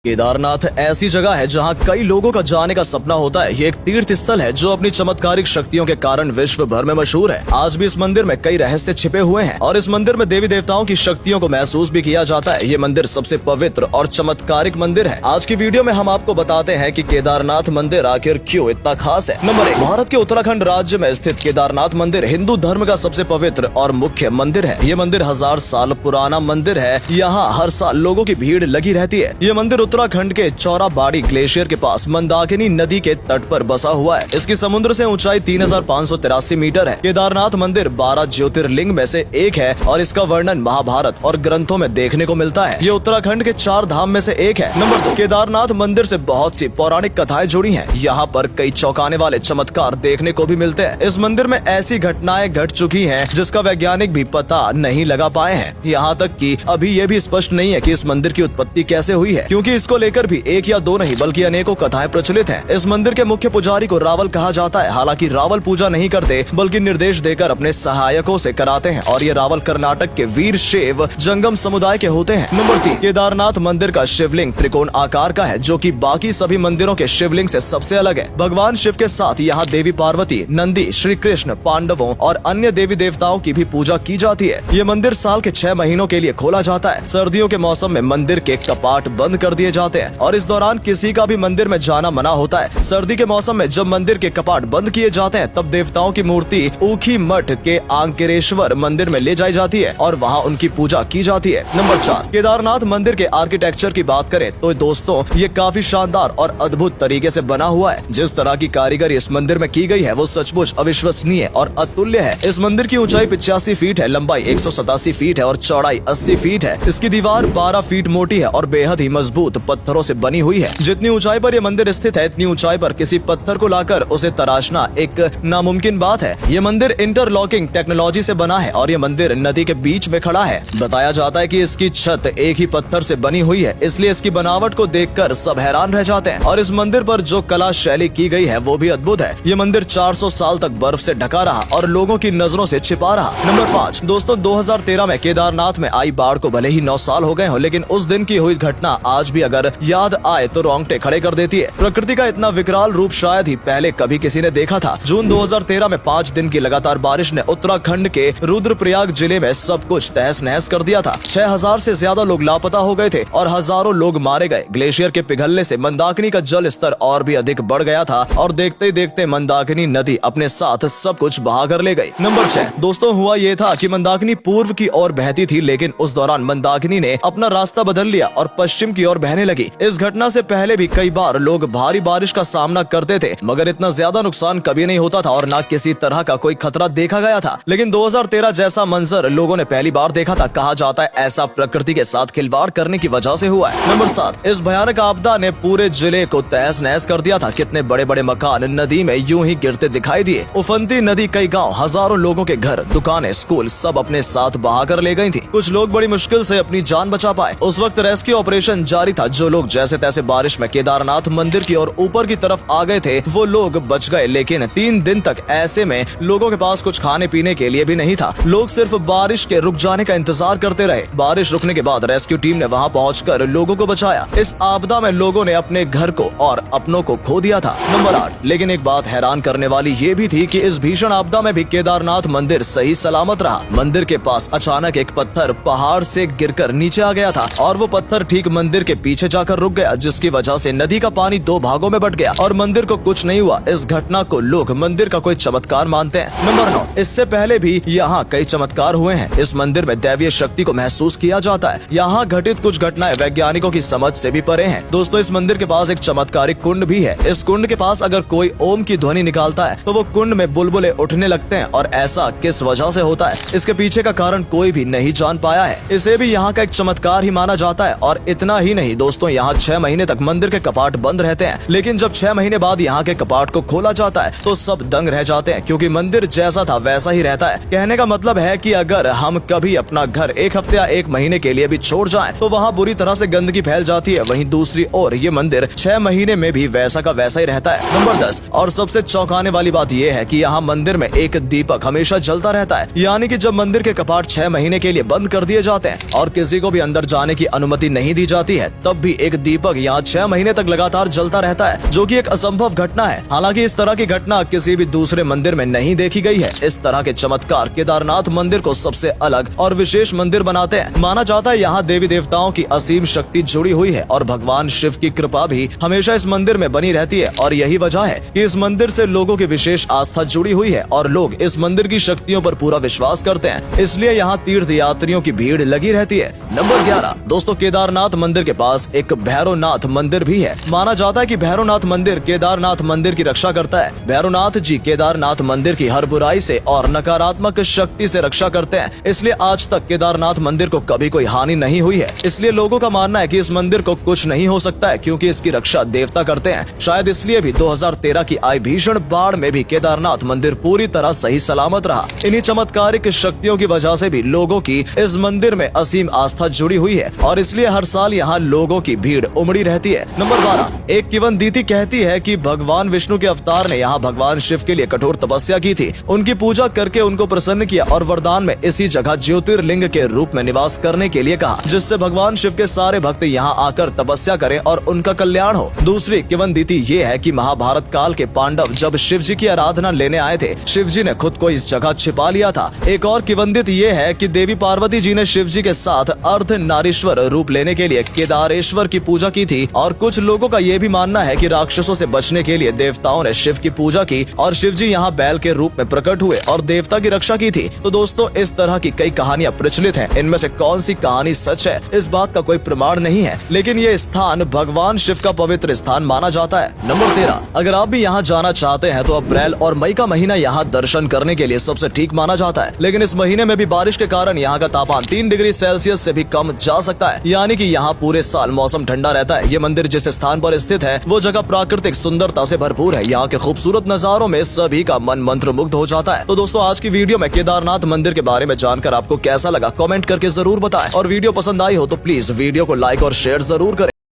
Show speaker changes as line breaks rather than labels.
केदारनाथ ऐसी जगह है जहां कई लोगों का जाने का सपना होता है। ये एक तीर्थ स्थल है जो अपनी चमत्कारिक शक्तियों के कारण विश्व भर में मशहूर है। आज भी इस मंदिर में कई रहस्य छिपे हुए हैं और इस मंदिर में देवी देवताओं की शक्तियों को महसूस भी किया जाता है। ये मंदिर सबसे पवित्र और चमत्कारिक मंदिर है। आज की वीडियो में हम आपको बताते हैं कि केदारनाथ मंदिर आखिर क्यों इतना खास है। नंबर 1, भारत के उत्तराखंड राज्य में स्थित केदारनाथ मंदिर हिंदू धर्म का सबसे पवित्र और मुख्य मंदिर है। ये मंदिर 1000 साल पुराना मंदिर है। यहाँ हर साल लोगों की भीड़ लगी रहती है। ये मंदिर उत्तराखंड के चौराबाड़ी ग्लेशियर के पास मंदाकिनी नदी के तट पर बसा हुआ है। इसकी समुद्र से ऊंचाई 3583 मीटर है। केदारनाथ मंदिर 12 ज्योतिर्लिंग में से एक है और इसका वर्णन महाभारत और ग्रंथों में देखने को मिलता है। ये उत्तराखंड के 4 धाम में से एक है। नंबर 2, केदारनाथ मंदिर से बहुत सी पौराणिक कथाएं जुड़ी हैं। यहाँ पर कई चौंकाने वाले चमत्कार देखने को भी मिलते हैं। इस मंदिर में ऐसी घटनाएं घट चुकी हैं जिसका वैज्ञानिक भी पता नहीं लगा पाए हैं। यहाँ तक कि अभी ये भी स्पष्ट नहीं है कि इस मंदिर की उत्पत्ति कैसे हुई है, क्योंकि इसको लेकर भी एक या दो नहीं बल्कि अनेकों कथाएं प्रचलित हैं। इस मंदिर के मुख्य पुजारी को रावल कहा जाता है। हालांकि रावल पूजा नहीं करते बल्कि निर्देश देकर अपने सहायकों से कराते हैं और ये रावल कर्नाटक के वीर शैव जंगम समुदाय के होते हैं। नंबर 3, केदारनाथ मंदिर का शिवलिंग त्रिकोण आकार का है जो कि बाकी सभी मंदिरों के शिवलिंग से सबसे अलग है। भगवान शिव के साथ यहाँ देवी पार्वती, नंदी, श्री कृष्ण, पांडवों और अन्य देवी देवताओं की भी पूजा की जाती है। ये मंदिर साल के 6 महीनों के लिए खोला जाता है। सर्दियों के मौसम में मंदिर के कपाट बंद कर दिए जाते हैं और इस दौरान किसी का भी मंदिर में जाना मना होता है। सर्दी के मौसम में जब मंदिर के कपाट बंद किए जाते हैं तब देवताओं की मूर्ति ऊखी मठ के आंकेरेश्वर मंदिर में ले जाई जाती है और वहां उनकी पूजा की जाती है। नंबर 4, केदारनाथ मंदिर के आर्किटेक्चर की बात करें तो दोस्तों ये काफी शानदार और अद्भुत तरीके से बना हुआ है। जिस तरह की कारीगरी इस मंदिर में की गई है वो सचमुच अविश्वसनीय और अतुल्य है। इस मंदिर की ऊंचाई 85 फीट है, लंबाई 187 फीट है और चौड़ाई 80 फीट है। इसकी दीवार 12 फीट मोटी है और बेहद ही मजबूत पत्थरों से बनी हुई है। जितनी ऊंचाई पर यह मंदिर स्थित है इतनी ऊंचाई पर किसी पत्थर को लाकर उसे तराशना एक नामुमकिन बात है। ये मंदिर इंटरलॉकिंग टेक्नोलॉजी से बना है और ये मंदिर नदी के बीच में खड़ा है। बताया जाता है कि इसकी छत एक ही पत्थर से बनी हुई है, इसलिए इसकी बनावट को देखकर सब हैरान रह जाते हैं और इस मंदिर पर जो कला शैली की गई है वो भी अद्भुत है। ये मंदिर 400 साल तक बर्फ से ढका रहा और लोगों की नजरों से छिपा रहा। नंबर 5, दोस्तों 2013 में केदारनाथ में आई बाढ़ को भले ही 9 साल हो गए हो, लेकिन उस दिन की हुई घटना आज भी अगर याद आए तो रोंगटे खड़े कर देती है। प्रकृति का इतना विकराल रूप शायद ही पहले कभी किसी ने देखा था। जून 2013 में 5 दिन की लगातार बारिश ने उत्तराखंड के रुद्रप्रयाग जिले में सब कुछ तहस नहस कर दिया था। 6000 से ज्यादा लोग लापता हो गए थे और हजारों लोग मारे गए। ग्लेशियर के पिघलने से मंदाकिनी का जल स्तर और भी अधिक बढ़ गया था और देखते ही देखते मंदाकिनी नदी अपने साथ सब कुछ बहा कर ले गई। नंबर 6, दोस्तों हुआ ये था कि मंदाकिनी पूर्व की ओर बहती थी, लेकिन उस दौरान मंदाकिनी ने अपना रास्ता बदल लिया और पश्चिम की ओर बहने लगी। इस घटना से पहले भी कई बार लोग भारी बारिश का सामना करते थे, मगर इतना ज्यादा नुकसान कभी नहीं होता था और न किसी तरह का कोई खतरा देखा गया था। लेकिन 2013 जैसा मंजर लोगों ने पहली बार देखा था। कहा जाता है ऐसा प्रकृति के साथ खिलवाड़ करने की वजह से हुआ है। नंबर 7, इस भयानक आपदा ने पूरे जिले को तहस नहस कर दिया था। कितने बड़े बड़े मकान नदी में यूं ही गिरते दिखाई दिए। उफनती नदी कई गाँव, हजारों लोगों के घर, दुकानें, स्कूल सब अपने साथ बहा कर ले गई थी। कुछ लोग बड़ी मुश्किल से अपनी जान बचा पाए। उस वक्त रेस्क्यू ऑपरेशन जारी था। जो लोग जैसे तैसे बारिश में केदारनाथ मंदिर की ओर ऊपर की तरफ आ गए थे वो लोग बच गए, लेकिन 3 दिन तक ऐसे में लोगों के पास कुछ खाने पीने के लिए भी नहीं था। लोग सिर्फ बारिश के रुक जाने का इंतजार करते रहे। बारिश रुकने के बाद रेस्क्यू टीम ने वहां पहुंचकर लोगों को बचाया। इस आपदा में लोगों ने अपने घर को और अपनों को खो दिया था। नंबर 8, लेकिन एक बात हैरान करने वाली ये भी थी कि इस भीषण आपदा में भी केदारनाथ मंदिर सही सलामत रहा। मंदिर के पास अचानक एक पत्थर पहाड़ से गिरकर नीचे आ गया था और वो पत्थर ठीक मंदिर के पीछे जाकर रुक गया, जिसकी वजह से नदी का पानी 2 भागों में बट गया और मंदिर को कुछ नहीं हुआ। इस घटना को लोग मंदिर का कोई चमत्कार मानते हैं। नंबर 9, इससे पहले भी यहाँ कई चमत्कार हुए हैं। इस मंदिर में दैवीय शक्ति को महसूस किया जाता है। यहाँ घटित कुछ घटनाएं वैज्ञानिकों की समझ से भी परे हैं। दोस्तों इस मंदिर के पास एक चमत्कारिक कुंड भी है। इस कुंड के पास अगर कोई ओम की ध्वनि निकालता है तो वो कुंड में बुलबुले उठने लगते हैं और ऐसा किस वजह से होता है इसके पीछे का कारण कोई भी नहीं जान पाया है। इसे भी यहाँ का एक चमत्कार ही माना जाता है। और इतना ही नहीं दोस्तों, यहाँ 6 महीने तक मंदिर के कपाट बंद रहते हैं, लेकिन जब 6 महीने बाद यहाँ के कपाट को खोला जाता है तो सब दंग रह जाते हैं, क्योंकि मंदिर जैसा था वैसा ही रहता है। कहने का मतलब है कि अगर हम कभी अपना घर 1 हफ्ते या 1 महीने के लिए भी छोड़ जाएं तो वहाँ बुरी तरह से गंदगी फैल जाती है। वहीं दूसरी ओर ये मंदिर 6 महीने में भी वैसा का वैसा ही रहता है। नंबर 10, और सबसे चौंकाने वाली बात यह है कि यहाँ मंदिर में एक दीपक हमेशा जलता रहता है। यानी कि जब मंदिर के कपाट 6 महीने के लिए बंद कर दिए जाते हैं और किसी को भी अंदर जाने की अनुमति नहीं दी जाती है तब भी एक दीपक यहाँ 6 महीने तक लगातार जलता रहता है, जो कि एक असंभव घटना है। हालांकि इस तरह की घटना किसी भी दूसरे मंदिर में नहीं देखी गई है। इस तरह के चमत्कार केदारनाथ मंदिर को सबसे अलग और विशेष मंदिर बनाते हैं। माना जाता है यहाँ देवी देवताओं की असीम शक्ति जुड़ी हुई है और भगवान शिव की कृपा भी हमेशा इस मंदिर में बनी रहती है। और यही वजह है कि इस मंदिर से लोगों की विशेष आस्था जुड़ी हुई है और लोग इस मंदिर की शक्तियों पर पूरा विश्वास करते हैं, इसलिए यहाँ तीर्थ यात्रियों की भीड़ लगी रहती है। नंबर 11 दोस्तों, केदारनाथ मंदिर के पास एक भैरवनाथ मंदिर भी है। माना जाता है कि भैरवनाथ मंदिर केदारनाथ मंदिर की रक्षा करता है। भैरवनाथ जी केदारनाथ मंदिर की हर बुराई से और नकारात्मक शक्ति से रक्षा करते हैं, इसलिए आज तक केदारनाथ मंदिर को कभी कोई हानि नहीं हुई है। इसलिए लोगों का मानना है कि इस मंदिर को कुछ नहीं हो सकता है, क्योंकि इसकी रक्षा देवता करते हैं। शायद इसलिए भी 2013 की आई भीषण बाढ़ में भी केदारनाथ मंदिर पूरी तरह सही सलामत रहा। इन्हीं चमत्कारिक शक्तियों की वजह से भी लोगों की इस मंदिर में असीम आस्था जुड़ी हुई है और इसलिए हर साल यहाँ लोगों की भीड़ उमड़ी रहती है। नंबर 12 एक किंवदंती कहती है कि भगवान विष्णु के अवतार ने यहाँ भगवान शिव के लिए कठोर तपस्या की थी। उनकी पूजा करके उनको प्रसन्न किया और वरदान में इसी जगह ज्योतिर्लिंग के रूप में निवास करने के लिए कहा, जिससे भगवान शिव के सारे भक्त यहाँ आकर तपस्या करें और उनका कल्याण हो। दूसरी किंवदंती ये है कि महाभारत काल के पांडव जब शिव जी की आराधना लेने आए थे, शिव जी ने खुद को इस जगह छिपा लिया था। एक और किंवदंती ये है कि देवी पार्वती जी ने शिव जी के साथ अर्धनारीश्वर रूप लेने के लिए केदारेश्वर की पूजा की थी और कुछ लोगों का ये भी मानना है कि राक्षसों से बचने के लिए देवताओं ने शिव की पूजा की और शिव जी यहाँ बैल के रूप में प्रकट हुए और देवता की रक्षा की थी। तो दोस्तों, इस तरह की कई कहानियां प्रचलित हैं। इनमें से कौन सी कहानी सच है, इस बात का कोई प्रमाण नहीं है, लेकिन ये स्थान भगवान शिव का पवित्र स्थान माना जाता है। नंबर 13 अगर आप भी यहाँ जाना चाहते हैं तो अप्रैल और मई का महीना यहाँ दर्शन करने के लिए सबसे ठीक माना जाता है, लेकिन इस महीने में भी बारिश के कारण यहाँ का तापमान 3 डिग्री सेल्सियस से भी कम जा सकता है, यानी कि यहाँ पूरे साल मौसम ठंडा रहता है। ये मंदिर जिस स्थान पर स्थित है वो जगह प्राकृतिक सुंदरता से भरपूर है। यहाँ के खूबसूरत नजारों में सभी का मन मंत्र मुग्ध हो जाता है। तो दोस्तों, आज की वीडियो में केदारनाथ मंदिर के बारे में जानकर आपको कैसा लगा कमेंट करके जरूर बताएं और वीडियो पसंद आई हो तो प्लीज वीडियो को लाइक और शेयर जरूर करें।